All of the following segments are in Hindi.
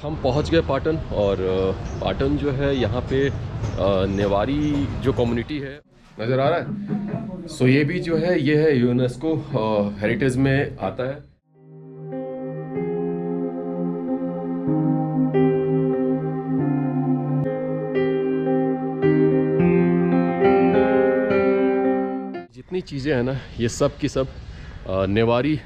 हम पहुंच गए पाटन। और पाटन जो है यहाँ पे नेवारी जो कम्युनिटी है, नज़र आ रहा है। सो ये भी जो है ये है यूनेस्को हेरिटेज में आता है। जितनी चीज़ें हैं ना ये सब की सब नेवारी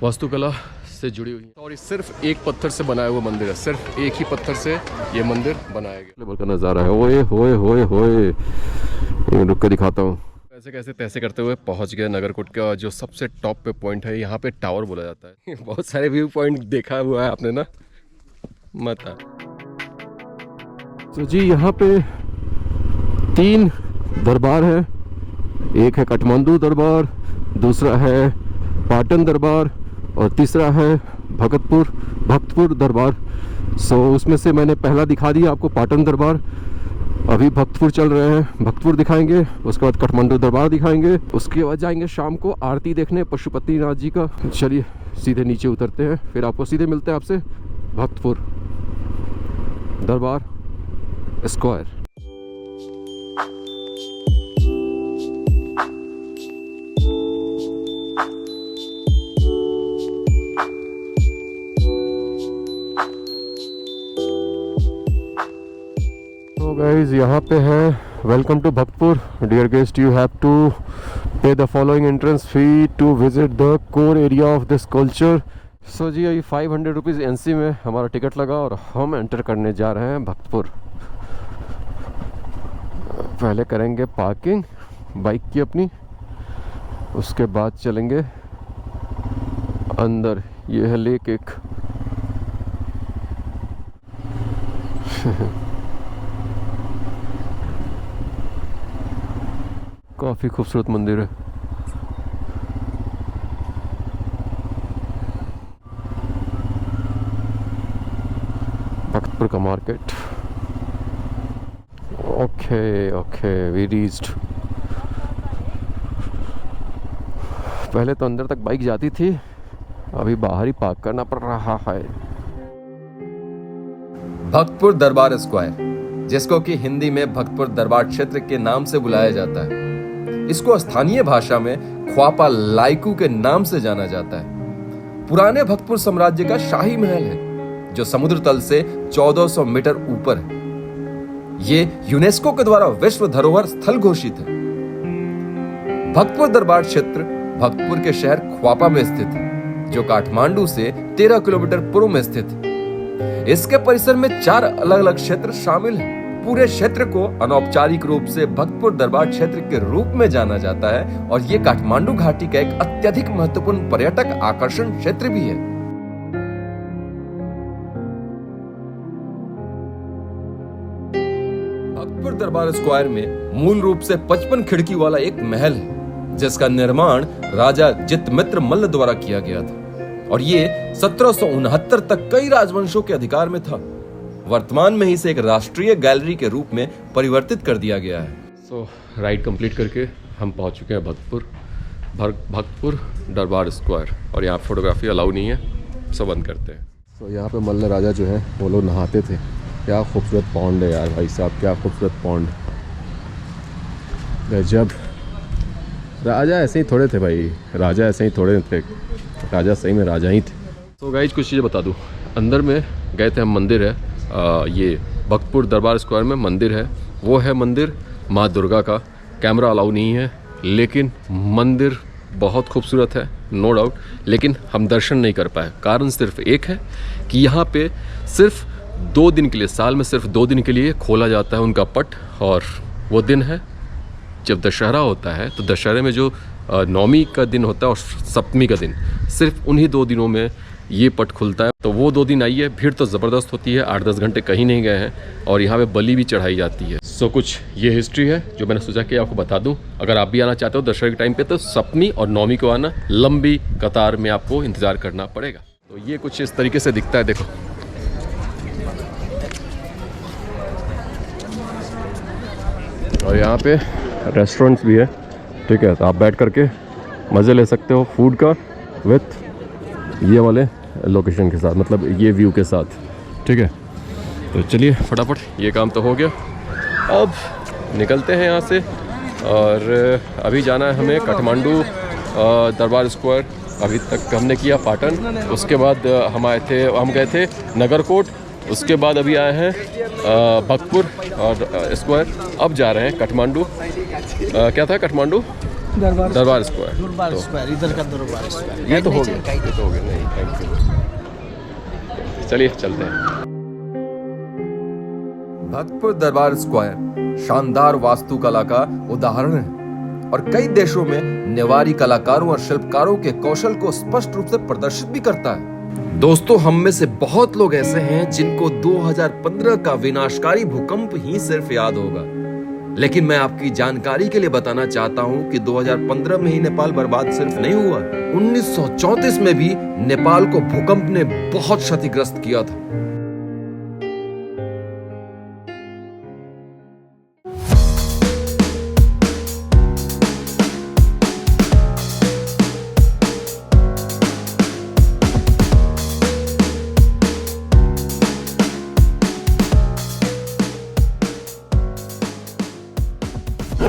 वास्तुकला से जुड़ी हुई है। और ये सिर्फ एक पत्थर से बनाया हुआ मंदिर है, सिर्फ एक ही पत्थर से ये मंदिर बनाया गया। लेवल का नज़ारा है। ओए होए होए होए, रुक के दिखाता हूँ। ऐसे कैसे तैसे करते हुए पहुँच गए नगरकोट का जो सबसे टॉप पे पॉइंट है। यहाँ पे टावर बोला जाता है। बहुत सारे व्यू पॉइंट देखा हुआ है आपने ना, मत। तो जी यहाँ पे 3 दरबार है। एक है काठमांडू दरबार, दूसरा है पाटन दरबार और तीसरा है भक्तपुर दरबार। सो उसमें से मैंने पहला दिखा दिया आपको पाटन दरबार। अभी भक्तपुर चल रहे हैं, भक्तपुर दिखाएंगे, उसके बाद काठमांडू दरबार दिखाएंगे, उसके बाद जाएंगे शाम को आरती देखने पशुपतिनाथ जी का। चलिए सीधे नीचे उतरते हैं, फिर आपको सीधे मिलते हैं आपसे भक्तपुर दरबार स्क्वायर। गाइज यहाँ पे है welcome to Bhaktapur. Dear guest, you have to pay the following entrance fee to visit the core area of this culture. So जी ये 500 रुपीज़ एनसी में हमारा टिकट लगा और हम एंटर करने जा रहे हैं भक्तपुर। पहले करेंगे पार्किंग बाइक की अपनी, उसके बाद चलेंगे अंदर। ये है लेक एक। काफ़ी खूबसूरत मंदिर है। भक्तपुर का मार्केट। Okay we reached. पहले तो अंदर तक बाइक जाती थी, अभी बाहर ही पार्क करना पड़ रहा है। भक्तपुर दरबार स्क्वायर, जिसको कि हिंदी में भक्तपुर दरबार क्षेत्र के नाम से बुलाया जाता है। इसको स्थानीय भाषा में ख्वापा लाइकू के नाम से जाना जाता है। पुराने भक्तपुर साम्राज्य का शाही महल है जो समुद्र तल से 1400 मीटर ऊपर है। ये यूनेस्को के द्वारा विश्व धरोहर स्थल घोषित है। भक्तपुर दरबार क्षेत्र भक्तपुर के शहर ख्वापा में स्थित है, जो काठमांडू से 13 किलोमीटर पूर्व में स्थित है। इसके परिसर में 4 अलग अलग क्षेत्र शामिल हैं। पूरे क्षेत्र को अनौपचारिक रूप से भक्तपुर दरबार क्षेत्र के रूप में जाना जाता है और ये काठमांडू घाटी का एक अत्यधिक महत्वपूर्ण पर्यटक आकर्षण क्षेत्र भी है। भक्तपुर दरबार स्क्वायर में मूल रूप से 55 खिड़की वाला एक महल है, जिसका निर्माण राजा जितमित्र मल्ल द्वारा किया गया था और ये 1769 तक कई राजवंशों के अधिकार में था। वर्तमान में ही इसे एक राष्ट्रीय गैलरी के रूप में परिवर्तित कर दिया गया है। सो राइड कंप्लीट करके हम पहुंच चुके हैं भक्तपुर दरबार स्क्वायर। और यहाँ फोटोग्राफी अलाउ नहीं है, सब बंद करते हैं। सो यहाँ पे मल्ल राजा जो है वो लोग नहाते थे। क्या खूबसूरत पॉन्ड है यार भाई साहब, क्या खूबसूरत पॉन्ड। गजब। राजा ऐसे ही थोड़े थे भाई, राजा ऐसे ही थोड़े थे, राजा सही में राजा ही थे। तो गाइस कुछ चीज़ें बता दूँ। अंदर में गए थे हम, मंदिर है ये भक्तपुर दरबार स्क्वायर में मंदिर है। वो है मंदिर माँ दुर्गा का। कैमरा अलाउ नहीं है, लेकिन मंदिर बहुत खूबसूरत है, नो डाउट। लेकिन हम दर्शन नहीं कर पाए। कारण सिर्फ एक है कि यहाँ पे सिर्फ 2 दिन के लिए, साल में सिर्फ 2 दिन के लिए खोला जाता है उनका पट। और वो दिन है जब दशहरा होता है। तो दशहरे में जो नौमी का दिन होता है और सप्तमी का दिन, सिर्फ उन्हीं 2 दिनों में ये पट खुलता है। तो वो 2 दिन आई है। भीड़ तो ज़बरदस्त होती है, 8-10 घंटे कहीं नहीं गए हैं। और यहाँ पे बलि भी चढ़ाई जाती है। सो कुछ ये हिस्ट्री है जो मैंने सोचा कि आपको बता दूं। अगर आप भी आना चाहते हो दशहरे के टाइम पे, तो सप्तमी और नौमी को आना। लंबी कतार में आपको इंतज़ार करना पड़ेगा। तो ये कुछ इस तरीके से दिखता है, देखो। और यहाँ पे रेस्टोरेंट्स भी है, ठीक है। तो आप बैठ करके मज़े ले सकते हो फूड का विथ ये वाले लोकेशन के साथ, मतलब ये व्यू के साथ। ठीक है, तो चलिए फटाफट ये काम तो हो गया, अब निकलते हैं यहाँ से। और अभी जाना है हमें काठमांडू दरबार स्क्वायर। अभी तक हमने किया पाटन, उसके बाद हम गए थे नगरकोट, उसके बाद अभी आए हैं भक्तपुर और स्क्वायर। अब जा रहे हैं काठमांडू, क्या था काठमांडू दरबार स्क्वायर। इधर का दरबार स्क्वायर ये तो हो गया, नहीं थैंक यू। चलिए चलते हैं। भक्तपुर दरबार स्क्वायर शानदार वास्तुकला का उदाहरण है और कई देशों में नेवारी कलाकारों और शिल्पकारों के कौशल को स्पष्ट रूप से प्रदर्शित भी करता है। दोस्तों, हम में से बहुत लोग ऐसे हैं जिनको 2015 का विनाशकारी भूकंप ही सिर्फ याद होगा, लेकिन मैं आपकी जानकारी के लिए बताना चाहता हूं कि 2015 में ही नेपाल बर्बाद सिर्फ नहीं हुआ, 1934 में भी नेपाल को भूकंप ने बहुत क्षतिग्रस्त किया था।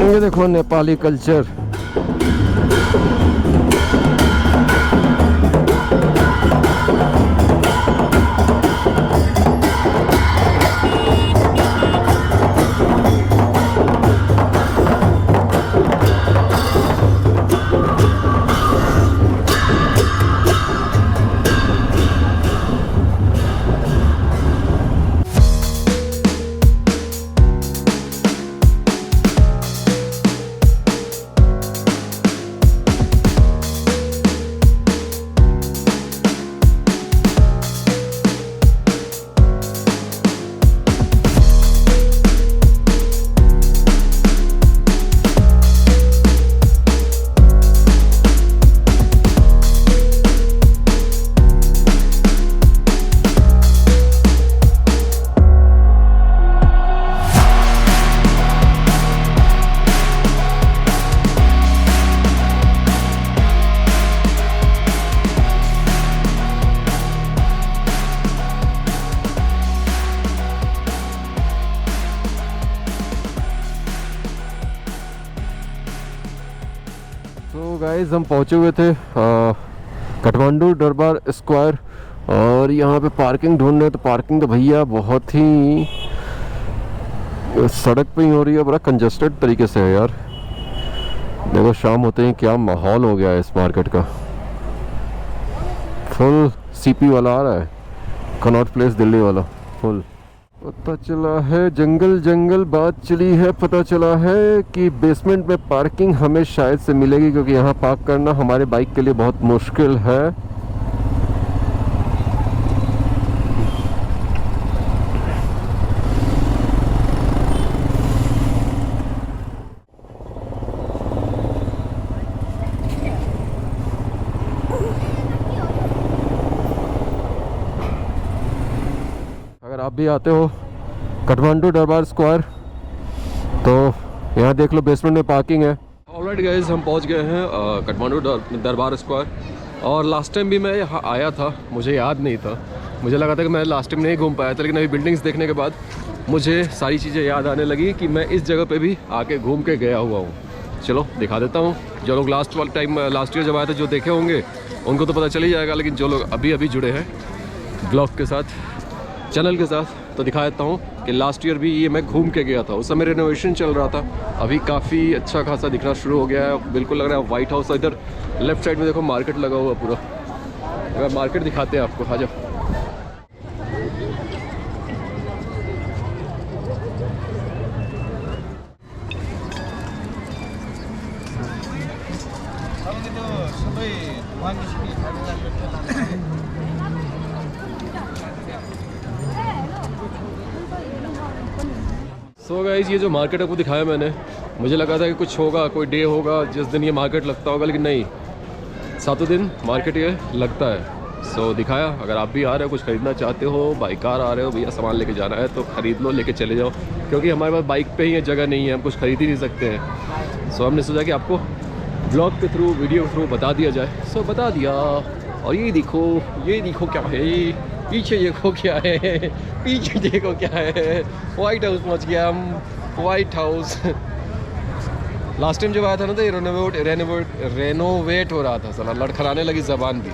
ये देखो नेपाली कल्चर। तो गाइस हम पहुंचे हुए थे काठमांडू दरबार स्क्वायर, और यहाँ पे पार्किंग ढूंढ रहे, तो पार्किंग तो भैया बहुत ही सड़क पे ही हो रही है, बड़ा कंजस्टेड तरीके से है यार। देखो शाम होते ही क्या माहौल हो गया है इस मार्केट का। फुल सीपी वाला आ रहा है, कनॉट प्लेस दिल्ली वाला फुल। पता चला है जंगल जंगल बात चली है, पता चला है कि बेसमेंट में पार्किंग हमें शायद से मिलेगी, क्योंकि यहाँ पार्क करना हमारे बाइक के लिए बहुत मुश्किल है। अगर आप भी आते हो काठमांडू दरबार स्क्वायर तो यहाँ देख लो बेसमेंट में पार्किंग है। ऑलराइट गाइस, हम पहुँच गए हैं काठमांडू दरबार स्क्वायर। और लास्ट टाइम भी मैं यहाँ आया था, मुझे याद नहीं था, मुझे लगा था कि मैं लास्ट टाइम नहीं घूम पाया था, लेकिन अभी बिल्डिंग्स देखने के बाद मुझे सारी चीज़ें याद आने लगी कि मैं इस जगह पे भी आके घूम के गया हुआ हूँ। चलो दिखा देता हूँ। जो लोग लास्ट ईयर जब आए थे, जो देखे होंगे उनको तो पता चल ही जाएगा, लेकिन जो लोग अभी अभी जुड़े हैं ब्लॉग के साथ, चैनल के साथ, तो दिखा देता हूँ कि लास्ट ईयर भी ये मैं घूम के गया था। उस समय रेनोवेशन चल रहा था, अभी काफ़ी अच्छा खासा दिखना शुरू हो गया है। बिल्कुल लग रहा है वाइट हाउस। इधर लेफ्ट साइड में देखो मार्केट लगा हुआ पूरा, अगर मार्केट दिखाते हैं आपको, आ जाओ। सो गाइस, ये जो मार्केट आपको दिखाया मैंने, मुझे लगा था कि कुछ होगा, कोई डे होगा जिस दिन ये मार्केट लगता होगा, लेकिन नहीं, सातों दिन मार्केट ये लगता है। सो दिखाया। अगर आप भी आ रहे हो, कुछ ख़रीदना चाहते हो, बाइक कार आ रहे हो, भैया सामान लेके जाना है तो ख़रीद लो, लेके चले जाओ, क्योंकि हमारे पास बाइक पे ही ये जगह नहीं है, हम कुछ ख़रीद ही नहीं सकते हैं। सो हमने सोचा कि आपको ब्लॉग के थ्रू, वीडियो के थ्रू बता दिया जाए। सो बता दिया। और ये देखो क्या है, पीछे देखो क्या है, पीछे देखो क्या है, व्हाइट हाउस पहुंच गया हम, व्हाइट हाउस। लास्ट टाइम जब आया था ना तो ये रेनोवेट हो रहा था, साला लड़खड़ाने लगी जबान भी।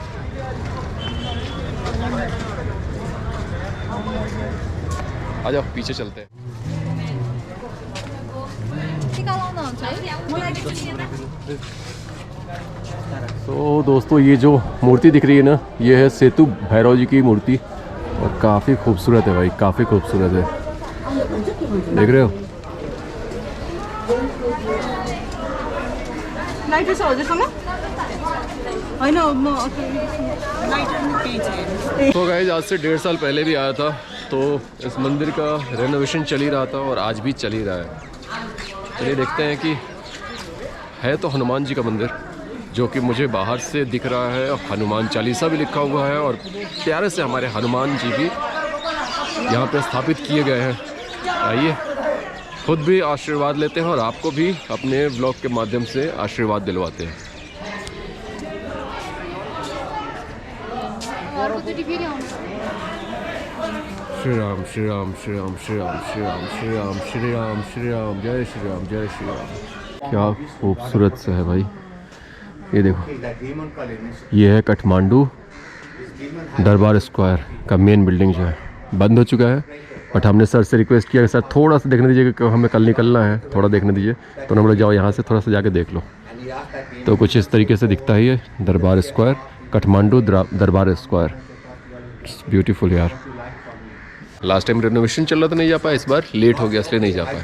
आ जाओ पीछे चलते हैं। तो दोस्तों ये जो मूर्ति दिख रही है ना, ये है सेतु भैरव जी की मूर्ति और काफ़ी खूबसूरत है भाई, काफ़ी खूबसूरत है, देख रहे हो। तो गाइस आज से 1.5 साल पहले भी आया था, तो इस मंदिर का रेनोवेशन चल ही रहा था और आज भी चल ही रहा है। चलिए देखते हैं कि है तो हनुमान जी का मंदिर, जो कि मुझे बाहर से दिख रहा है, और हनुमान चालीसा भी लिखा हुआ है और प्यारे से हमारे हनुमान जी भी यहाँ पे स्थापित किए गए हैं। आइए खुद भी आशीर्वाद लेते हैं और आपको भी अपने व्लॉग के माध्यम से आशीर्वाद दिलवाते हैं। श्री राम श्री राम श्री राम श्री राम श्री राम श्री राम श्री राम श्री राम, जय श्री राम जय श्री राम। क्या खूबसूरत से है भाई, ये देखो, ये है काठमांडू दरबार स्क्वायर का मेन बिल्डिंग जो है, बंद हो चुका है, बट हमने सर से रिक्वेस्ट किया कि सर थोड़ा सा देखने दीजिए कि हमें कल निकलना है, थोड़ा देखने दीजिए। तो उन्होंने बोला जाओ यहाँ से थोड़ा सा जाके देख लो। तो कुछ इस तरीके से दिखता है ये दरबार स्क्वायर, काठमांडू दरबार स्क्वायर। ब्यूटीफुल यार। लास्ट टाइम रेनोवेशन चल रहा था, नहीं जा पाया, इस बार लेट हो गया इसलिए नहीं जा पाया,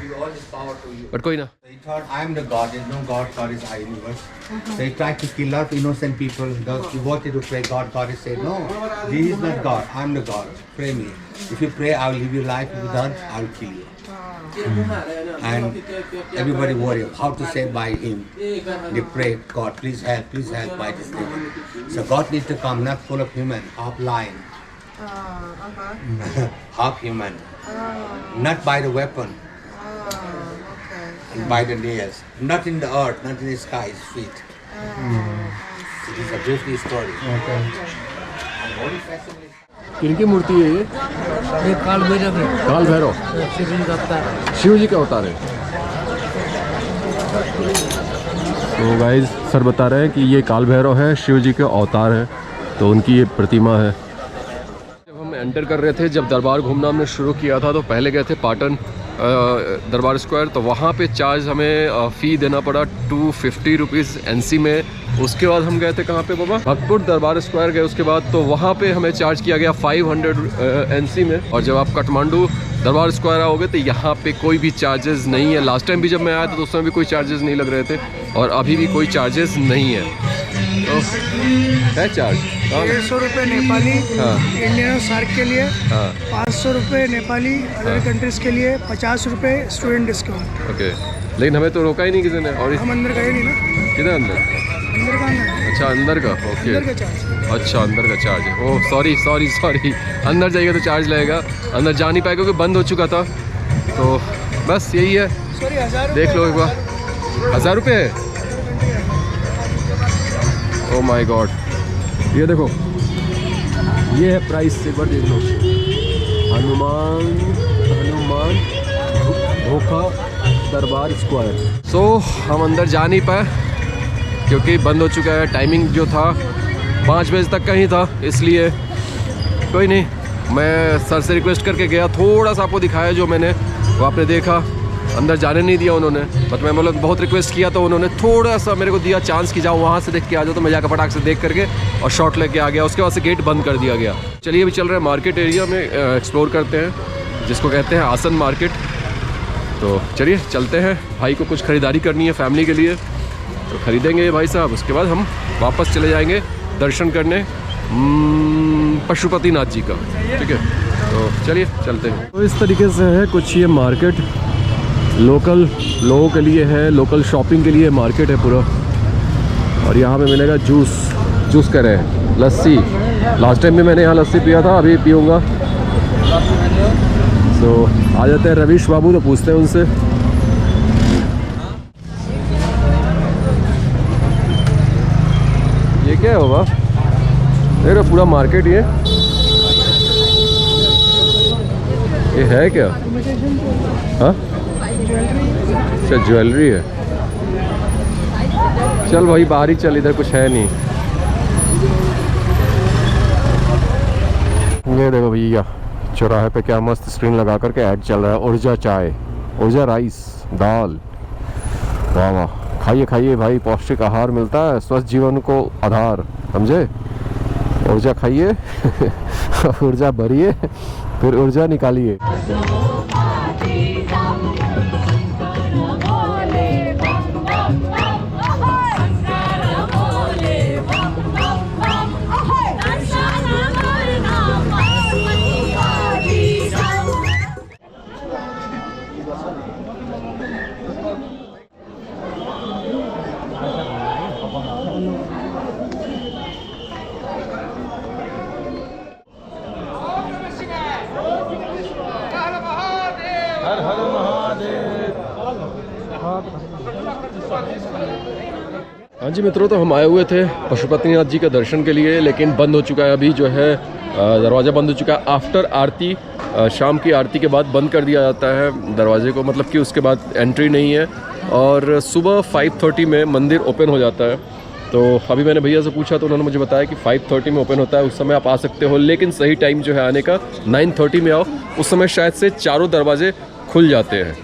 बट कोई ना। He thought I am the God. There's no God. God is high universe. So he tried to kill out innocent people. He wanted to pray God. God has said, no, this is not God. I am the God. Pray me. If you pray, I will give you life. If you don't, I will kill you. And everybody worry how to save by him. They pray, God, please help by this demon. So God needs to come, not full of human, half lion, half human, not by the weapon. And by the nails, not in the earth, not in the sky, his feet. It is a beautiful story. And very fascinating. किनकी मूर्ति है ये? ये काल भैरव है, काल भैरव शिव जी का अवतार है। शिव जी का अवतार है। तो गाइस सर बता रहे हैं कि ये काल भैरव है, शिव जी के अवतार है, तो उनकी ये प्रतिमा है। जब हम एंटर कर रहे थे, जब दरबार घूमना हमने शुरू किया था, तो पहले गए थे पाटन दरबार स्क्वायर, तो वहाँ पे चार्ज हमें फ़ी देना पड़ा 250 रुपीज़ NC में। उसके बाद हम गए थे कहाँ पे बाबा, भक्तपुर दरबार स्क्वायर गए उसके बाद, तो वहाँ पे हमें चार्ज किया गया 500 NC में। और जब आप काठमांडू दरबार स्क्वायर आओगे तो यहाँ पे कोई भी चार्जेस नहीं है। लास्ट टाइम भी जब मैं आया था तो उसमें भी कोई चार्जेस नहीं लग रहे थे, और अभी भी कोई चार्जेस नहीं है। तो है चार्ज 150 रुपये नेपाली इंडियन सार्क के लिए, 500 रुपये नेपाली अदर कंट्रीज के लिए, 50 रुपये स्टूडेंट डिस्काउंट। ओके, लेकिन हमें तो रोका ही नहीं किसी ने। और हम अंदर गए नहीं ना। किधर अंदर? अंदर का है। अच्छा अंदर का, ओके। अंदर का चार्ज। अच्छा अंदर का चार्ज है। ओह सॉरी, अंदर जाइएगा तो चार्ज लगेगा, अंदर जा नहीं पाएगा क्योंकि बंद हो चुका था। तो बस यही है, सॉरी 1000 देख लो एक बार। 1000 रुपये है? ओह माय गॉड, ये देखो, ये है प्राइस, एक बार देख लो। हनुमान धोखा दरबार स्क्वायर। सो हम अंदर जा नहीं पाए क्योंकि बंद हो चुका है। टाइमिंग जो था 5 बजे तक का ही था, इसलिए कोई नहीं। मैं सर से रिक्वेस्ट करके गया, थोड़ा सा आपको दिखाया जो मैंने, वो आपने देखा। अंदर जाने नहीं दिया उन्होंने, बट मैं मतलब बहुत रिक्वेस्ट किया तो उन्होंने थोड़ा सा मेरे को दिया चांस कि जाओ वहाँ से देख के आ जाओ। तो मैं जाकर फटाक से देख करके और शॉट लेके आ गया। उसके बाद से गेट बंद कर दिया गया। चलिए अभी चल रहे हैं मार्केट एरिया में, एक्सप्लोर करते हैं, जिसको कहते हैं आसन मार्केट। तो चलिए चलते हैं। भाई को कुछ ख़रीदारी करनी है फैमिली के लिए, तो ख़रीदेंगे भाई साहब। उसके बाद हम वापस चले जाएंगे दर्शन करने पशुपतिनाथ जी का, ठीक है। तो चलिए चलते हैं। तो इस तरीके से है कुछ ये मार्केट, लोकल लोगों के लिए है, लोकल शॉपिंग के लिए मार्केट है पूरा। और यहाँ पे मिलेगा जूस कर रहे हैं, लस्सी। लास्ट टाइम भी मैंने यहाँ लस्सी पिया था, अभी पीऊँगा। तो आ जाते हैं रवीश बाबू, तो पूछते हैं उनसे। ये क्या है बाबा? मेरा पूरा मार्केट ये है क्या? हाँ, अच्छा ज्वेलरी है। चल भाई बाहर ही चल, इधर कुछ है नहीं। ये देखो भैया चौराहे पे क्या मस्त स्क्रीन लगा करके ऐड चल रहा है। ऊर्जा चाय, ऊर्जा राइस, दाल। वाह वाह, खाइए खाइए भाई, पौष्टिक आहार मिलता है, स्वस्थ जीवन को आधार, समझे? ऊर्जा खाइए ऊर्जा भरिए, फिर ऊर्जा निकालिए। हाँ जी मित्रों, तो हम आए हुए थे पशुपतिनाथ जी के दर्शन के लिए, लेकिन बंद हो चुका है अभी जो है, दरवाज़ा बंद हो चुका है। आफ्टर आरती, शाम की आरती के बाद बंद कर दिया जाता है दरवाजे को, मतलब कि उसके बाद एंट्री नहीं है। और सुबह 5:30 में मंदिर ओपन हो जाता है। तो अभी मैंने भैया से पूछा तो उन्होंने मुझे बताया कि 5:30 में ओपन होता है, उस समय आप आ सकते हो। लेकिन सही टाइम जो है आने का 9:30 में आओ, उस समय शायद से चारों दरवाजे खुल जाते हैं।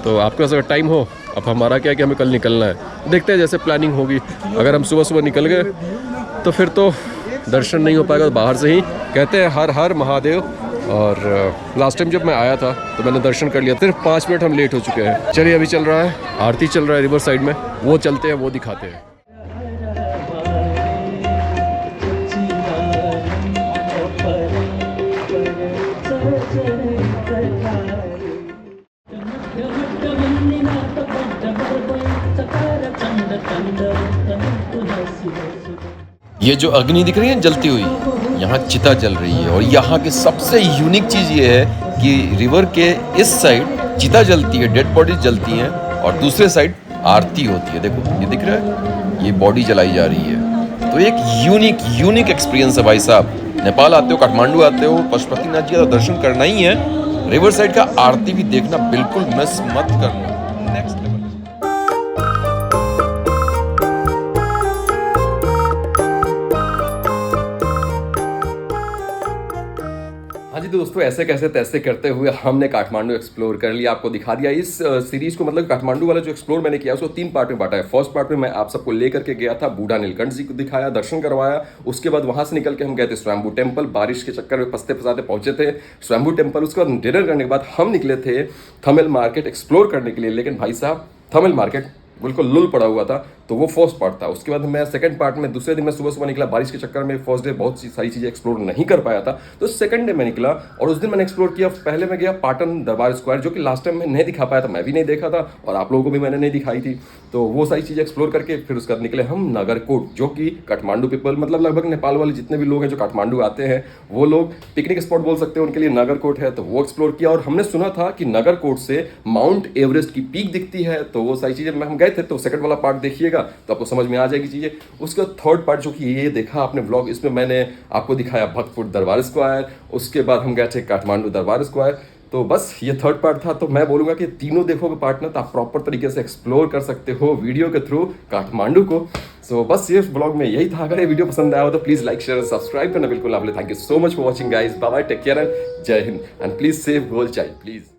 तो आपके पास अगर टाइम हो, अब हमारा क्या है कि हमें कल निकलना है, देखते हैं जैसे प्लानिंग होगी। अगर हम सुबह सुबह निकल गए तो फिर तो दर्शन नहीं हो पाएगा, तो बाहर से ही कहते हैं हर हर महादेव। और लास्ट टाइम जब मैं आया था तो मैंने दर्शन कर लिया, सिर्फ 5 मिनट हम लेट हो चुके हैं। चलिए अभी चल रहा है आरती, चल रहा है रिवर साइड में, वो चलते हैं, वो दिखाते हैं। ये जो अग्नि दिख रही है जलती हुई, यहाँ चिता जल रही है। और यहाँ की सबसे यूनिक चीज़ ये है कि रिवर के इस साइड चिता जलती है, डेड बॉडीज जलती हैं, और दूसरे साइड आरती होती है। देखो ये दिख रहा है, ये बॉडी जलाई जा रही है। तो एक यूनिक एक्सपीरियंस है भाई साहब। नेपाल आते हो, काठमांडू आते हो, पशुपतिनाथ जी का दर्शन करना ही है, रिवर साइड का आरती भी देखना बिल्कुल मिस मत करना। Next level. हाँ जी दोस्तों, ऐसे कैसे तैसे करते हुए हमने काठमांडू एक्सप्लोर कर लिया, आपको दिखा दिया। इस सीरीज को, मतलब काठमांडू वाला जो एक्सप्लोर मैंने किया उसको 3 पार्ट में बांटा है। फर्स्ट पार्ट में मैं आप सबको लेकर के गया था, बूढ़ा नीलकंठ जी को दिखाया, दर्शन करवाया। उसके बाद वहां से निकल के हम गए थे स्वयंभू टेम्पल, बारिश के चक्कर में फंसते फंसाते पहुंचे थे स्वयंभू टेम्पल। उसके बाद डिनर करने के बाद हम निकले थे थमिल मार्केट एक्सप्लोर करने के लिए। लेकिन भाई साहब, थमिल मार्केट बिल्कुल लुल पड़ा हुआ था, तो वो फर्स्ट पार्ट था। उसके बाद मैं सेकंड पार्ट में, दूसरे दिन मैं सुबह सुबह निकला, बारिश के चक्कर में फर्स्ट डे बहुत सारी चीज़ें एक्सप्लोर नहीं कर पाया था, तो सेकंड डे मैं निकला और उस दिन मैंने एक्सप्लोर किया। पहले मैं गया पाटन दरबार स्क्वायर, जो कि लास्ट टाइम मैं नहीं दिखा पाया था, मैं भी नहीं देखा था और आप लोगों को भी मैंने नहीं दिखाई थी। तो वो सारी चीज़ें एक्सप्लोर करके फिर उसके बाद निकले हम नगरकोट, जो कि काठमांडू पीपल, मतलब लगभग नेपाल वाले जितने भी लोग हैं जो काठमांडू आते हैं, वो लोग पिकनिक स्पॉट बोल सकते हैं, उनके लिए नगरकोट है, तो वो एक्सप्लोर किया। और हमने सुना था कि नगरकोट से माउंट एवरेस्ट की पीक दिखती है, तो वो सारी चीज़ें हम गए थे। तो सेकंड वाला पार्ट देखिएगा तो आपको समझ में आ जाएगी चीजें। उसका थर्ड पार्ट जो कि ये देखा आपने व्लॉग, इसमें मैंने आपको दिखाया भक्तपुर दरबार स्क्वायर, उसके बाद हम गए थे काठमांडू दरबार स्क्वायर। तो बस ये थर्ड पार्ट था। तो मैं बोलूंगा कि तीनों देखोगे पार्ट ना, तो आप प्रॉपर तरीके से एक्सप्लोर कर सकते हो वीडियो के थ्रू काठमांडू को। सो बस ये व्लॉग में यही था। अगर ये वीडियो पसंद आया हो तो प्लीज लाइक शेयर सब्सक्राइब करना बिल्कुल ना भूलें। Thank you so much for watching guys, bye bye, take care and जय हिंद, and please save girl child please.